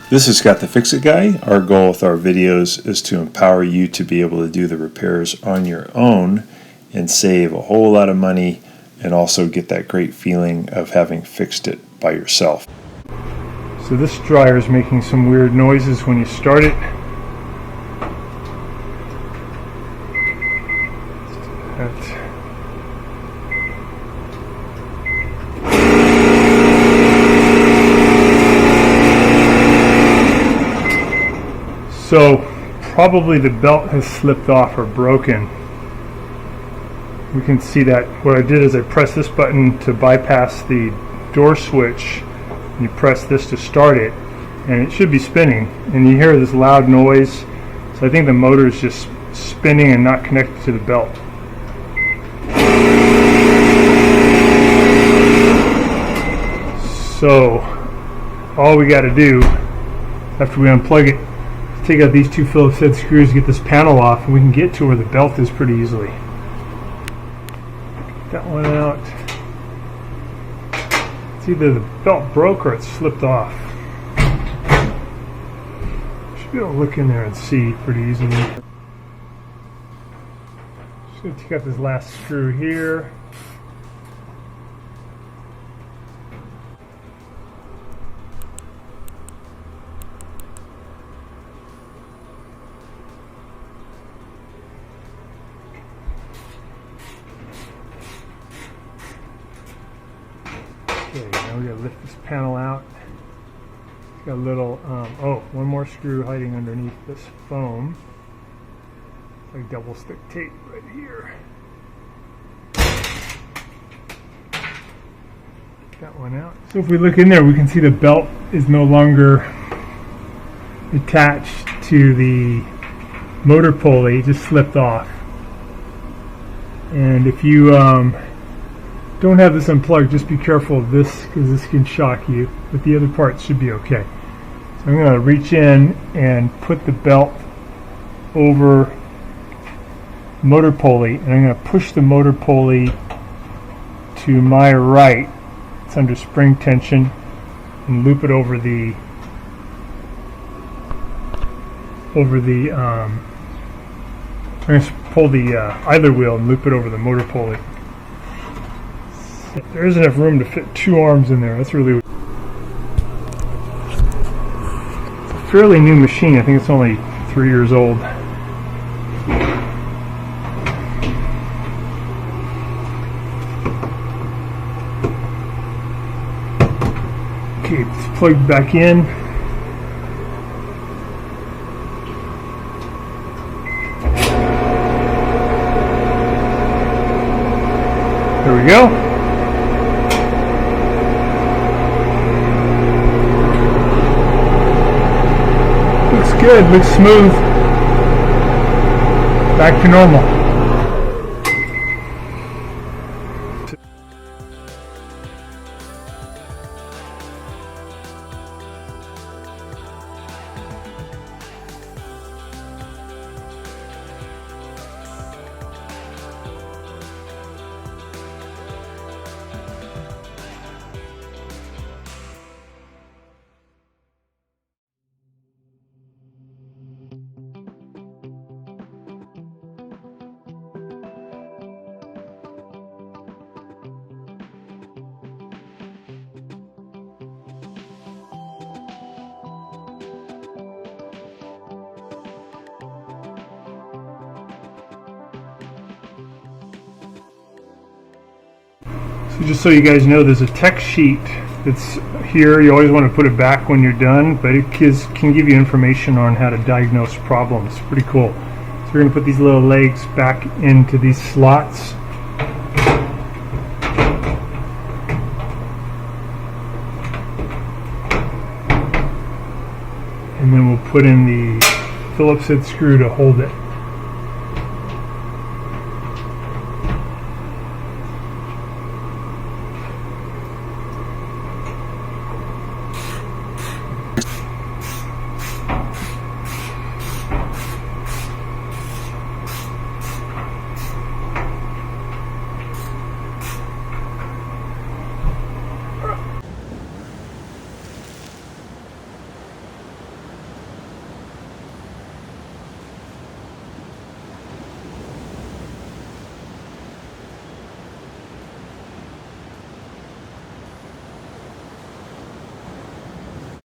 This is Scott the Fix-It Guy. Our goal with our videos is to empower you to be able to do the repairs on your own and save a whole lot of money and also get that great feeling of having fixed it by yourself. So this dryer is making some weird noises when you start it. So probably the belt has slipped off or broken. We can see that. What I did is I pressed this button to bypass the door switch. You press this to start it, and it should be spinning. And you hear this loud noise. So I think the motor is just spinning and not connected to the belt. So all we got to do after we unplug it, take out these two Phillips head screws, get this panel off, and we can get to where the belt is pretty easily. Get that one out. It's either the belt broke or it slipped off. Should be able to look in there and see pretty easily. Just going to take out this last screw here. Okay, now we gotta lift this panel out. It's got a little, one more screw hiding underneath this foam. It's like double stick tape right here. Get that one out. So if we look in there, we can see the belt is no longer attached to the motor pulley, it just slipped off. And if you don't have this unplugged, just be careful of this because this can shock you, but the other parts should be okay. So I'm going to reach in and put the belt over motor pulley, and I'm going to push the motor pulley to my right. It's under spring tension, and loop it over the I'm going to pull the idler wheel and loop it over the motor pulley. There isn't enough room to fit two arms in there. That's really... It's a fairly new machine. I think it's only 3 years old. Okay, it's plugged back in. There we go. Good, looks smooth. Back to normal. So just so you guys know, there's a tech sheet that's here. You always want to put it back when you're done, but it can give you information on how to diagnose problems. Pretty cool. So we're going to put these little legs back into these slots. And then we'll put in the Phillips head screw to hold it.